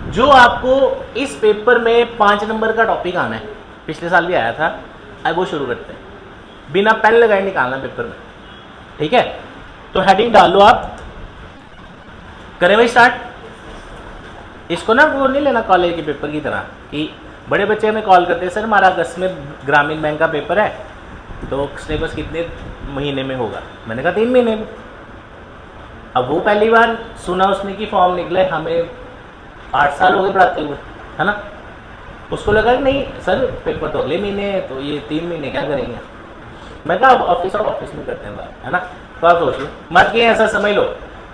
जो आपको इस पेपर में 5 नंबर का टॉपिक आना है, पिछले साल भी आया था, अब वो शुरू करते हैं। बिना पेन लगाए निकालना पेपर में, ठीक है। तो हेडिंग डाल लो आप, करें भाई स्टार्ट। इसको ना वो नहीं लेना कॉलेज के पेपर की तरह कि बड़े बच्चे हमें कॉल करते हैं, सर हमारा अगस्त में ग्रामीण बैंक का पेपर है, तो सिलेबस कितने महीने में होगा। मैंने कहा 3 महीने में। अब वो पहली बार सुना उसने कि फॉर्म निकले, हमें 8 साल हो गए पढ़ाते हुए, है ना। उसको लगा कि नहीं सर पेपर तो अगले महीने है, तो ये 3 महीने क्या करेंगे। मैं कहा ऑफिस में करते हैं बात, है ना। तो आप सोच लो मत कि ऐसा समझ लो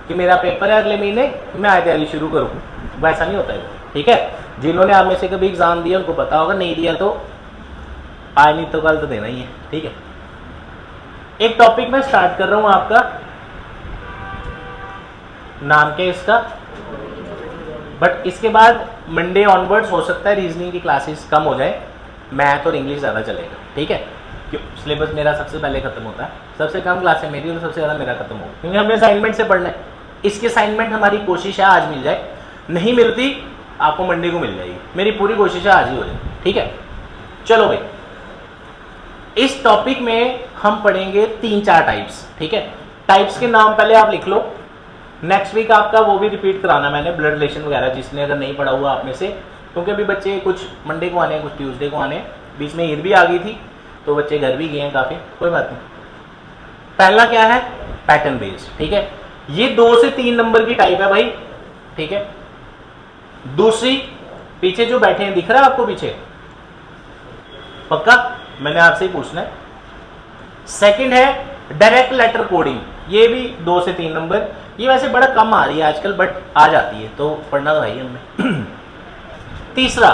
कि मेरा पेपर है अगले महीने, मैं आज तैयारी शुरू करूँ, वैसा नहीं होता है, ठीक है। जिन्होंने आप में से कभी एग्ज़ाम दिया उनको पता होगा, नहीं दिया तो आज नहीं तो कल तो देना ही है, ठीक है। एक टॉपिक मैं स्टार्ट कर रहा हूँ आपका, नाम क्या इसका, बट इसके बाद मंडे ऑनवर्ड्स हो सकता है रीजनिंग की क्लासेस कम हो जाए, मैथ और इंग्लिश ज़्यादा चलेगा, ठीक है। क्यों सिलेबस मेरा सबसे पहले खत्म होता है, सबसे कम क्लास है मेरी और सबसे ज़्यादा मेरा खत्म होगा, क्योंकि हमें असाइनमेंट से पढ़ना है। इसकी असाइनमेंट हमारी कोशिश है आज मिल जाए, नहीं मिलती आपको मंडे को मिल जाएगी, मेरी पूरी कोशिश है आज ही हो जाए, ठीक है। चलो भाई, इस टॉपिक में हम पढ़ेंगे 3-4 टाइप्स, ठीक है। टाइप्स के नाम पहले आप लिख लो, नेक्स्ट वीक आपका वो भी रिपीट कराना मैंने, ब्लड रिलेशन वगैरह, जिसने अगर नहीं पढ़ा हुआ आप में से, क्योंकि अभी बच्चे कुछ मंडे को आने हैं, कुछ ट्यूसडे को आने हैं, बीच में ईद भी आ गई थी तो बच्चे घर भी गए हैं काफ़ी, कोई बात नहीं। पहला क्या है, पैटर्न बेस्ड, ठीक है। ये 2 से 3 नंबर की टाइप है भाई, ठीक है। दूसरी, पीछे जो बैठे हैं दिख रहा है आपको पीछे, पक्का मैंने आपसे ही पूछना है। सेकंड है डायरेक्ट लेटर कोडिंग, ये भी 2 से 3 नंबर, ये वैसे बड़ा कम आ रही है आजकल, बट आ जाती है तो पढ़ना तो है हमने। तीसरा,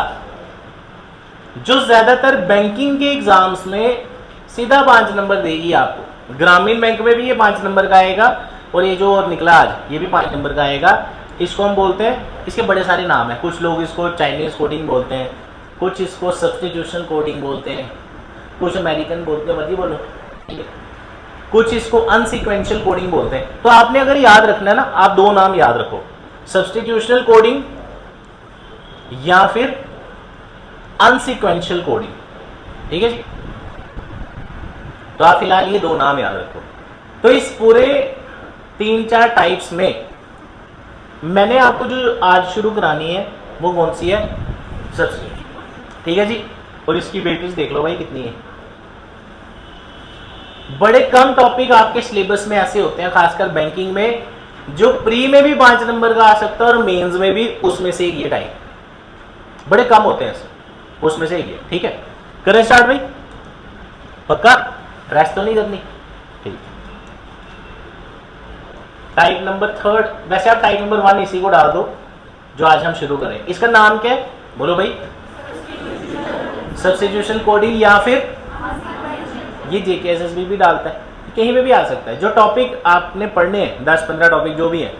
जो ज्यादातर बैंकिंग के एग्जाम्स में सीधा 5 नंबर देगी आपको, ग्रामीण बैंक में भी ये 5 नंबर का आएगा, और ये जो निकला आज ये भी 5 नंबर का आएगा। इसको हम बोलते हैं, इसके बड़े सारे नाम हैं, कुछ लोग इसको चाइनीज कोडिंग बोलते हैं, कुछ इसको सब्स्टिट्यूशन कोडिंग बोलते हैं, कुछ अमेरिकन बोलते हैं, मत ही बोलो, कुछ इसको अनसीक्वेंशियल कोडिंग बोलते हैं। तो आपने अगर याद रखना है ना, आप 2 नाम याद रखो, सब्स्टिट्यूशनल कोडिंग या फिर अनसीक्वेंशियल कोडिंग, ठीक है जी। तो आप फिलहाल ये 2 नाम याद रखो। तो इस पूरे 3-4 टाइप्स में मैंने आपको जो आज शुरू करानी है वो कौन सी है, सब्स्टिट्यूशन, ठीक है जी। और इसकी वेटेज देख लो भाई कितनी है। बड़े कम टॉपिक आपके सिलेबस में ऐसे होते हैं, खासकर बैंकिंग में, जो प्री में भी 5 नंबर का आ सकता है और मेंस में भी, उसमें से एक ये टाइप, बड़े कम होते हैं उसमें से एक ये, ठीक है। करें स्टार्ट भाई, पक्का, रेस्ट तो नहीं करनी, ठीक। टाइप नंबर 3, वैसे आप टाइप नंबर 1 इसी को डाल दो जो आज हम शुरू करें। इसका नाम क्या है बोलो भाई, सब्स्टिट्यूशन कोडिंग या फिर ये जेकेएसएसबी भी डालता है, कहीं पे भी आ सकता है। जो टॉपिक आपने पढ़ने हैं 10-15 टॉपिक जो भी हैं,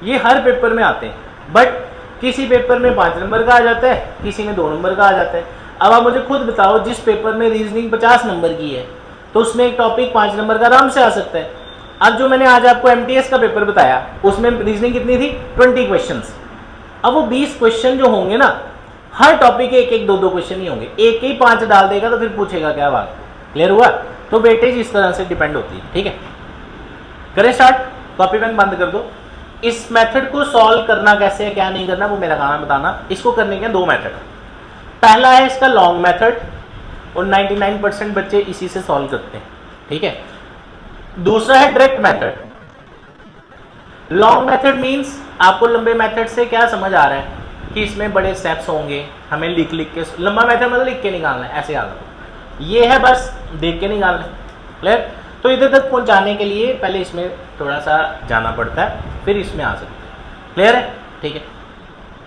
ये हर पेपर में आते हैं, बट किसी पेपर में 5 नंबर का आ जाता है, किसी में 2 नंबर का आ जाता है। अब आप मुझे खुद बताओ, जिस पेपर में रीजनिंग 50 नंबर की है तो उसमें एक टॉपिक 5 नंबर का आराम से आ सकता है। अब जो मैंने आज आपको एमटीएस का पेपर बताया, उसमें रीजनिंग कितनी थी, 20 क्वेश्चंस। अब वो 20 क्वेश्चन जो होंगे ना, हर टॉपिक के 1-1, 2-2 क्वेश्चन ही होंगे, एक ही 5 डाल देगा तो फिर पूछेगा क्या बात, क्लियर हुआ। तो वेटेज इस तरह से डिपेंड होती है, ठीक है। करें स्टार्ट, कॉपी पेन बंद कर दो। इस मेथड को सॉल्व करना कैसे है, क्या नहीं करना, वो मेरा काम है बताना। इसको करने के 2 मेथड, पहला है इसका लॉन्ग मेथड, और 99% बच्चे इसी से सॉल्व करते हैं, ठीक है। दूसरा है direct method. Long method means आपको लंबे मेथड से क्या समझ आ रहा है कि इसमें बड़े स्टेप्स होंगे, हमें लिख के, लंबा मेथड मतलब लिख के निकालना है, ऐसे याद रखो। ये है बस देख के निकालना, क्लियर। तो इधर तक पहुंचाने के लिए पहले इसमें थोड़ा सा जाना पड़ता है, फिर इसमें आ सकते हैं, क्लियर है, ठीक है।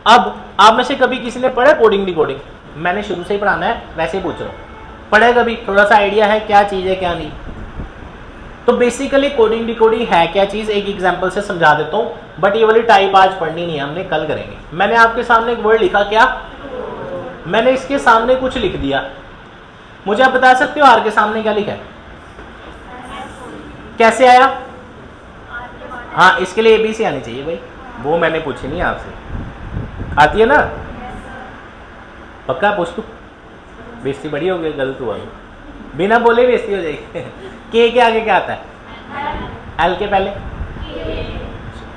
अब आप में से कभी किसी ने पढ़ा कोडिंग डिकोडिंग, मैंने शुरू से ही पढ़ाना है, वैसे ही पूछ रहा हूँ, पढ़े कभी, थोड़ा सा आइडिया है क्या चीज़ है क्या नहीं। तो बेसिकली कोडिंग डिकोडिंग है क्या चीज़, एक एग्जांपल से समझा देता हूँ, बट ये वाली टाइप आज पढ़नी नहीं है, हमने कल करेंगे। मैंने आपके सामने एक वर्ड लिखा, क्या मैंने इसके सामने कुछ लिख दिया, मुझे आप बता सकते हो आर के सामने क्या लिखा है, कैसे आया। हाँ, इसके लिए एबीसी आनी चाहिए भाई, वो मैंने पूछी नहीं आपसे, आती है ना। पक्का पूछ तू, बेइज्जती बड़ी हो गई, गलत हुआ, बिना बोले बेइज्जती हो जाएगी। के आगे क्या आता है? एल के पहले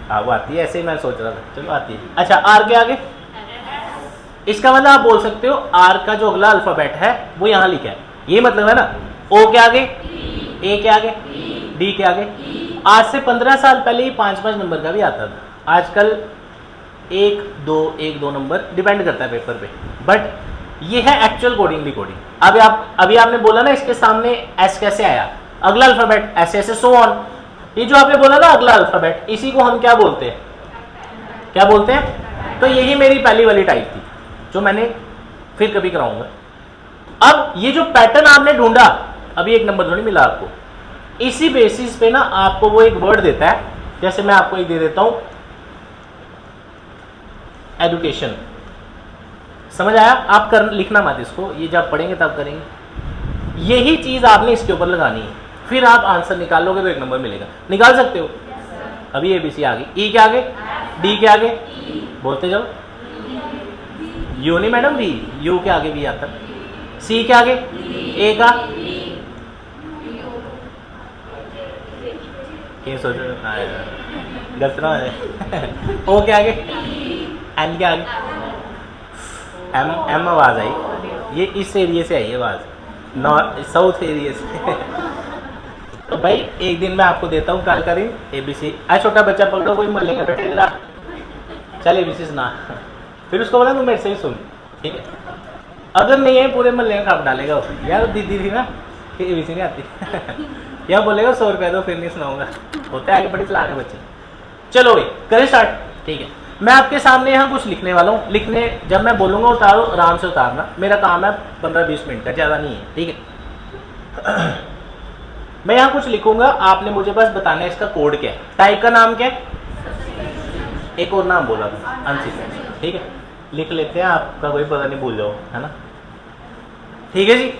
हाँ वो आती है, ऐसे ही मैं सोच रहा था, चलो आती है। अच्छा आर के आगे, इसका मतलब आप बोल सकते हो आर का जो अगला अल्फाबेट है वो यहाँ लिखा है, ये मतलब है ना। ओ के आगे, ए के आगे, डी के आगे। आज से 15 साल पहले ही 5-5 नंबर का भी आता था, आजकल 1-2 नंबर डिपेंड करता है पेपर पे, बट ये है एक्चुअल कोडिंग डिकोडिंग। अभी आपने बोला ना इसके सामने एस कैसे आया, अगला अल्फाबेट ऐसे ऐसे सो ऑन, ये जो आपने बोला ना अगला अल्फाबेट, इसी को हम क्या बोलते हैं, क्या बोलते हैं? तो यही मेरी पहली वाली टाइप थी जो मैंने फिर कभी कराऊंगा। अब ये जो पैटर्न आपने ढूंढा, अभी एक नंबर थोड़ी मिला आपको, इसी बेसिस पे ना आपको वो एक वर्ड देता है, जैसे मैं आपको एक दे देता हूं एजुकेशन, समझ आया? आप कर लिखना मत इसको, ये जब पढ़ेंगे तब करेंगे। यही चीज आपने इसके ऊपर लगानी है, फिर आप आंसर निकालोगे तो एक नंबर मिलेगा। निकाल सकते हो? अभी एबीसी आ गई, ई के आगे, डी के आगे, बोलते जाओ। यू नहीं मैडम, वी, यू के आगे भी आता, सी के आगे, ए का, ये सोच रहे गलत ना है। ओ के आगे, एन के आगे, एम आवाज आई, ये इस एरिया से आई आवाज, नॉर्थ साउथ एरिया से। तो भाई एक दिन मैं आपको देता हूँ कल का दिन एबीसी। आज छोटा बच्चा पकड़ो, कोई मर लेगा बेटे, चल एबीसी सुना, फिर उसको बोला तू मेरे से ही सुन, ठीक है? अगर नहीं है पूरे मोहल्ले में खाप डालेगा वो, यार दीदी थी ना कि एबीसी नहीं आती। या बोलेगा 100 रुपये दो फिर नहीं सुनाऊंगा, होता है आगे बड़ी चलाक है बच्चे। चलो भाई करें स्टार्ट, ठीक है? मैं आपके सामने यहाँ कुछ लिखने वाला हूँ, लिखने जब मैं बोलूँगा उतारो, आराम से उतारना, मेरा काम है 15-20 मिनट का, ज़्यादा नहीं है, ठीक है? मैं यहाँ कुछ लिखूंगा, आपने मुझे बस बताना है इसका कोड क्या है। टाइप का नाम क्या है? एक और नाम बोला था, अनसीक्वेंस, ठीक है? लिख लेते हैं, आपका कोई पता नहीं भूल जाओ, है ना? ठीक है जी।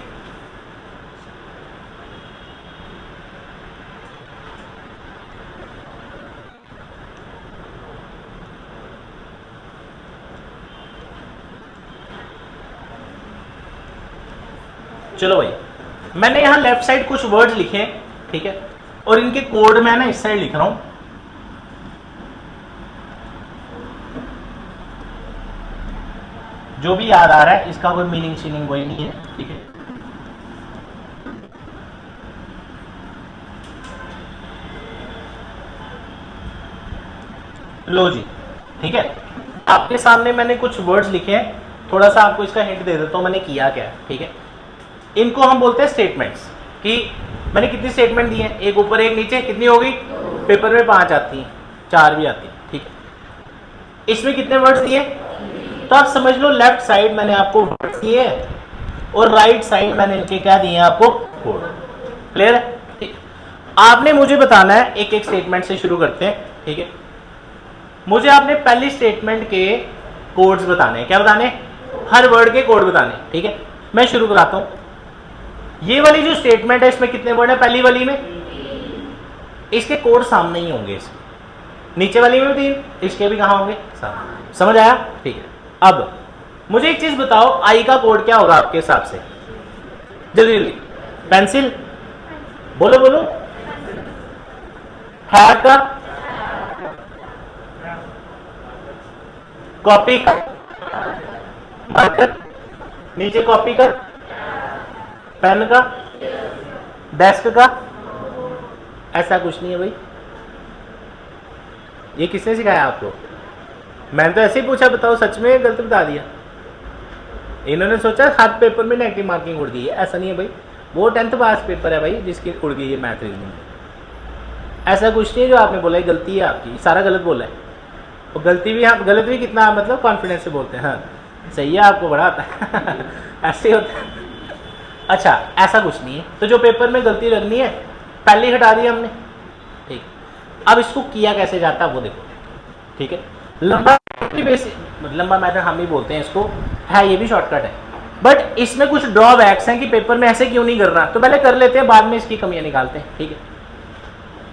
चलो भाई, मैंने यहाँ लेफ्ट साइड कुछ वर्ड्स लिखे हैं, ठीक है? और इनके कोड मैं ना इस साइड लिख रहा हूं। जो भी याद आ रहा है, इसका कोई मीनिंग शीनिंग कोई नहीं है, ठीक है? लो जी, ठीक है? आपके सामने मैंने कुछ वर्ड्स लिखे हैं, थोड़ा सा आपको इसका हिंट दे देता हूं मैंने किया क्या है, ठीक है? इनको हम बोलते हैं स्टेटमेंट्स, कि मैंने कितनी स्टेटमेंट दी हैं, एक ऊपर एक नीचे, कितनी होगी? पेपर में 5 आती हैं, 4 भी आती हैं, ठीक है? इसमें कितने वर्ड्स दिए? तो आप समझ लो लेफ्ट साइड मैंने आपको वर्ड्स दिए और राइट साइड मैंने इनके क्या दिए हैं आपको? कोड। क्लियर है? ठीक। आपने मुझे बताना है, एक एक स्टेटमेंट से शुरू करते हैं, ठीक है? मुझे आपने पहली स्टेटमेंट के कोड्स बताने हैं। क्या बताने? हर वर्ड के कोड बताने, ठीक है? मैं शुरू कराता हूं। ये वाली जो स्टेटमेंट है इसमें कितने वर्ड है? पहली वाली में इसके कोड सामने ही होंगे, इसके नीचे वाली में भी 3, इसके भी कहां होंगे? सामने। समझ आया? ठीक है। अब मुझे एक चीज बताओ, आई का कोड क्या होगा आपके हिसाब से? जल्दी जल्दी। पेंसिल, बोलो बोलो। हैट का, कॉपी का, मार्कर, नीचे कॉपी का, पेन का, डेस्क का। ऐसा कुछ नहीं है भाई, ये किसने सिखाया आपको? मैंने तो ऐसे ही पूछा, बताओ सच में गलत बता दिया। इन्होंने सोचा हर पेपर में नेगेटिव मार्किंग उड़ गई है, ऐसा नहीं है भाई। वो 10th पास पेपर है भाई जिसकी उड़ गई है मैथ रीजनिंग। ऐसा कुछ नहीं है जो आपने बोला है गलती है आपकी, सारा गलत बोला है। और गलती भी, हाँ गलत भी कितना मतलब कॉन्फिडेंस से बोलते हैं, हाँ सही है आपको बड़ा आता है। ऐसे होता है। अच्छा ऐसा कुछ नहीं है, तो जो पेपर में गलती लगनी है पहले ही हटा दी हमने, ठीक। अब इसको किया कैसे जाता है वो देखो, ठीक है? लंबा लंबा मैथड हम ही बोलते हैं इसको, है ये भी शॉर्टकट है, बट इसमें कुछ ड्रॉबैक्स हैं कि पेपर में ऐसे क्यों नहीं कर रहा, तो पहले कर लेते हैं, बाद में इसकी कमियां निकालते हैं, ठीक है?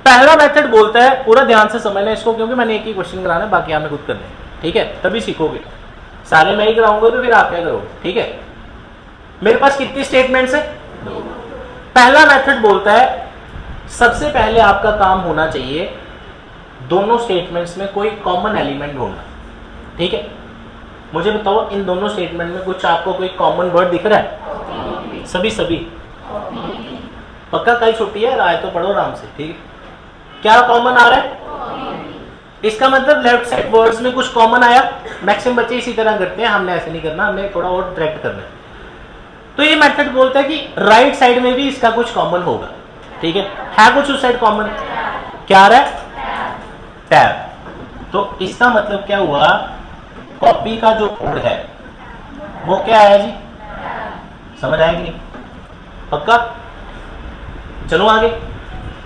पहला मेथड बोलता है, पूरा ध्यान से समझना इसको क्योंकि मैंने एक ही क्वेश्चन कराना है, बाकी आपने खुद करना है, ठीक है? तभी सीखोगे। सारे मैं ही कराऊंगा तो फिर आप क्या करोगे, ठीक है। मेरे पास कितनी स्टेटमेंट्स है? पहला मेथड बोलता है सबसे पहले आपका काम होना चाहिए दोनों स्टेटमेंट्स में कोई कॉमन एलिमेंट ढूंढना, ठीक है। मुझे बताओ इन दोनों स्टेटमेंट में कुछ आपको कोई कॉमन वर्ड दिख रहा है? सभी सभी पक्का, कल छुट्टी है, राय तो पढ़ो आराम से, ठीक है। क्या कॉमन आ रहा है? इसका मतलब लेफ्ट साइड वर्ड्स में कुछ कॉमन आया। मैक्सिमम बच्चे इसी तरह करते हैं, हमने ऐसे नहीं करना, हमने थोड़ा और डायरेक्ट करना है। तो ये मेथड बोलता है कि राइट साइड में भी इसका कुछ कॉमन होगा, ठीक है कुछ उस साइड कॉमन। क्या आ रहा है? टैब। तो इसका मतलब क्या हुआ, कॉपी का जो कोड है वो क्या आया जी, समझ आया कि नहीं? पक्का, चलो आगे।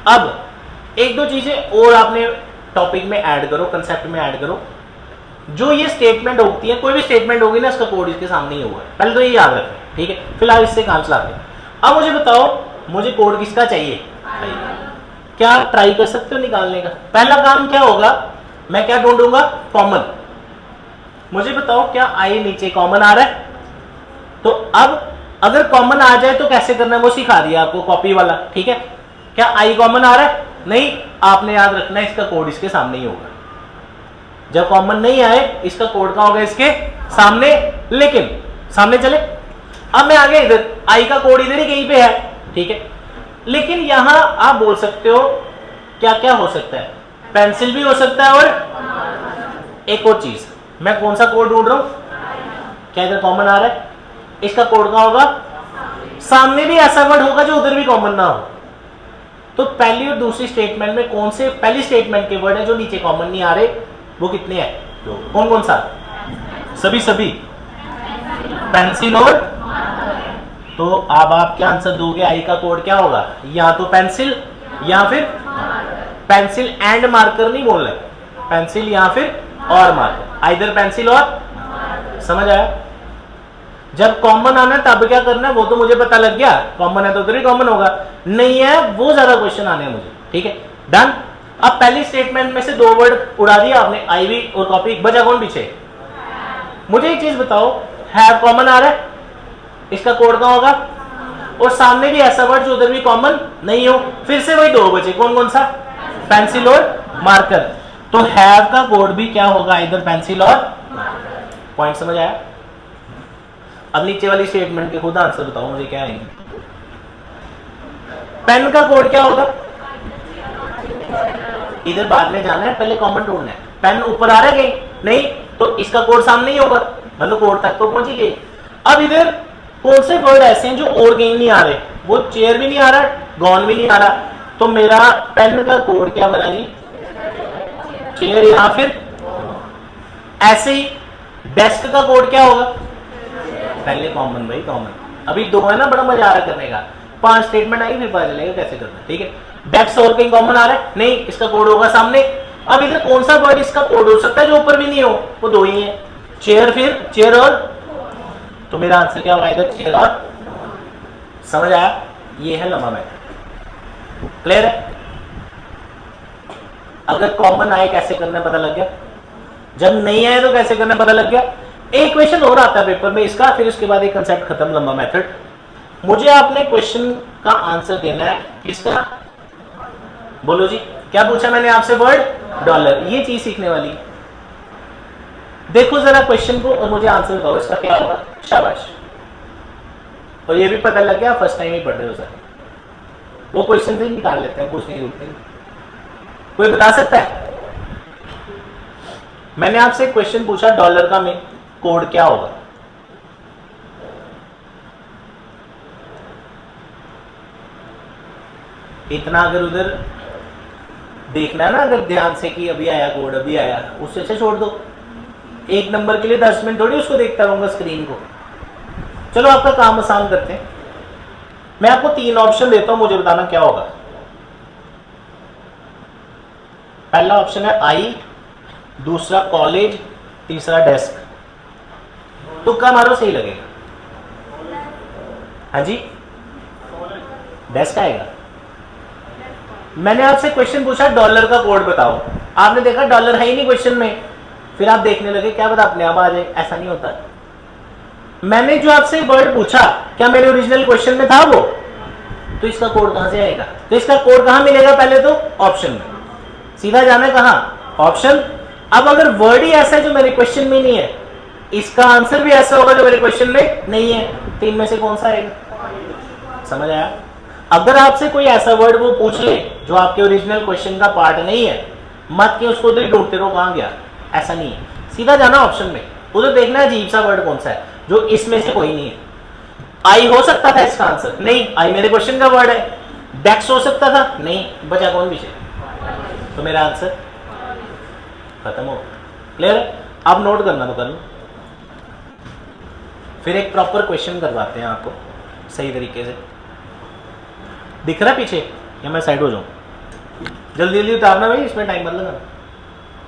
अब एक दो चीजें और आपने टॉपिक में ऐड करो, कंसेप्ट में ऐड करो। जो ये स्टेटमेंट होती है, कोई भी स्टेटमेंट होगी ना, इसका कोड इसके सामने ही होगा, पहले तो ये याद रखें, ठीक है। फिलहाल इससे काम चलाते हैं। अब मुझे बताओ, मुझे कोड किसका चाहिए? क्या ट्राई कर सकते हो निकालने का? पहला काम क्या होगा, मैं क्या ढूंढूंगा? कॉमन। मुझे बताओ क्या आई नीचे कॉमन आ रहा है? तो अब अगर कॉमन आ जाए तो कैसे करना है वो सिखा दिया आपको, कॉपी वाला, ठीक है। क्या आई कॉमन आ रहा है? नहीं, आपने याद रखना है इसका कोड इसके सामने ही होगा। जब कॉमन नहीं आए, इसका कोड का होगा इसके सामने। लेकिन सामने चले, अब मैं आगे इधर आई का कोड इधर ही कहीं पे है, ठीक है। लेकिन यहां आप बोल सकते हो क्या क्या हो सकता है, पेंसिल भी हो सकता है, और एक और चीज, मैं कौन सा कोड ढूंढ रहा हूं? क्या इधर कॉमन आ रहा है? इसका कोड का होगा सामने भी ऐसा वर्ड होगा जो उधर भी कॉमन ना हो। तो पहली और दूसरी स्टेटमेंट में कौन से, पहली स्टेटमेंट के वर्ड है जो नीचे कॉमन नहीं आ रहे, वो कितने हैं? कौन कौन सा? सभी सभी, पेंसिल और, तो अब आप क्या आंसर दोगे? आई का कोड क्या होगा? या तो पेंसिल या फिर पेंसिल एंड मार्कर नहीं बोल रहे, पेंसिल या फिर और मार्कर, आइदर पेंसिल और। समझ आया? जब कॉमन आना तब क्या करना है वो तो मुझे पता लग गया, कॉमन है तो उधर ही कॉमन होगा, नहीं है वो ज्यादा क्वेश्चन आने हैं मुझे, ठीक है। डन। अब पहली स्टेटमेंट में से दो वर्ड उड़ा दिया आपने, आई भी और कॉपी, बचा कौन पीछे? मुझे एक चीज बताओ, हैव कॉमन आ रहा है, इसका कोड का होगा, और सामने भी ऐसा वर्ड जो उधर भी कॉमन नहीं हो, फिर से वही दो बचे, कौन कौन सा? पेंसिल और मार्कर। तो हैव का कोड भी क्या होगा? इधर पेंसिल और। पॉइंट समझ आया? अब नीचे वाली स्टेटमेंट के खुद आंसर बताओ मुझे क्या आएंगे। पेन का कोड क्या होगा? इधर बाद में जाना है, पहले कॉमन ढूंढना है। पेन ऊपर आ रहा है कहीं? नहीं, तो इसका कोड सामने ही होगा, मतलब कोड तक तो पहुंच ही गई। अब इधर कौन से वर्ड ऐसे हैं जो और कहीं नहीं आ रहे? वो चेयर भी नहीं आ रहा, गॉन भी नहीं आ रहा, तो मेरा पेन का कोड क्या बना जी? चेयर या फिर ऐसे ही डेस्क का कोड क्या होगा? पहले कॉमन भाई, कॉमन। अभी दो है ना, बड़ा मजा आ रहा करने का, 5 स्टेटमेंट आई फिर पता चलेगा कैसे करना, ठीक है। डेस्क और कहीं कॉमन आ रहा है? नहीं, इसका कोड होगा सामने। अब इधर कौन सा वर्ड इसका कोड हो सकता है जो ऊपर भी नहीं हो? वो दो ही है, चेयर फिर चेयर और, तो मेरा आंसर क्या होगा? इधर चेयर और। समझ आया? ये है लंबा मैथड, क्लियर है? अगर कॉमन आए कैसे करना पता लग गया, जब नहीं आए तो कैसे करना पता लग गया। एक क्वेश्चन और आता है पेपर में इसका, फिर उसके बाद एक कंसेप्ट खत्म, लंबा मेथड। मुझे आपने क्वेश्चन का आंसर देना है, किसका? बोलो जी, क्या पूछा मैंने आपसे? वर्ड डॉलर, ये चीज सीखने वाली। देखो जरा क्वेश्चन को और मुझे आंसर बताओ इसका क्या होगा। शाबाश। और ये भी पता लग गया, फर्स्ट टाइम ही पढ़ रहे हो सर, वो क्वेश्चन से निकाल लेते हैं, कुछ नहीं रुकते। कोई बता सकता है? मैंने आपसे क्वेश्चन पूछा डॉलर का में कोड क्या होगा? इतना अगर उधर देखना है ना, अगर ध्यान से कि अभी आया कोड, अभी आया, उससे अच्छा छोड़ दो। एक नंबर के लिए 10 मिनट थोड़ी उसको देखता रहूंगा स्क्रीन को। चलो आपका काम आसान करते हैं, मैं आपको 3 ऑप्शन देता हूं, मुझे बताना क्या होगा। पहला ऑप्शन है आई, दूसरा कॉलेज, तीसरा डेस्क। तुक्का मारो, सही लगेगा। हाँ जी, डेस्क आएगा। मैंने आपसे क्वेश्चन पूछा डॉलर का कोड बताओ, आपने देखा डॉलर है ही नहीं क्वेश्चन में, फिर आप देखने लगे क्या पता अपने आप आ जाए, ऐसा नहीं होता। मैंने जो आपसे वर्ड पूछा क्या मेरे ओरिजिनल क्वेश्चन में था वो, तो इसका कोड कहां से आएगा? तो इसका कोड कहां मिलेगा? पहले तो ऑप्शन में, सीधा जाना कहां? ऑप्शन। अब अगर वर्ड ही ऐसा है जो मेरे क्वेश्चन में नहीं है, इसका आंसर भी ऐसा होगा जो मेरे क्वेश्चन में नहीं है, तो इनमें से कौन सा आएगा? समझ आया? अगर आपसे कोई ऐसा वर्ड वो पूछ ले जो आपके ओरिजिनल क्वेश्चन का पार्ट नहीं है, मत कि उसको उधर ढूंढते रहो कहां गया, ऐसा नहीं है, सीधा जाना ऑप्शन में, उधर देखना अजीब सा वर्ड कौन सा है जो इसमें से कोई नहीं है। आई हो सकता था इसका आंसर, नहीं, आई मेरे क्वेश्चन का वर्ड है। डेक्स हो सकता था, नहीं, बचा कौन विषय, तो मेरा आंसर खत्म हो। क्लियर? अब नोट करना तो कर लो। फिर एक प्रॉपर क्वेश्चन करवाते हैं आपको सही तरीके से। दिख रहा है पीछे या मैं साइड हो जाऊं? जल्दी जल्दी उतारना भाई, इसमें टाइम मत लगाना।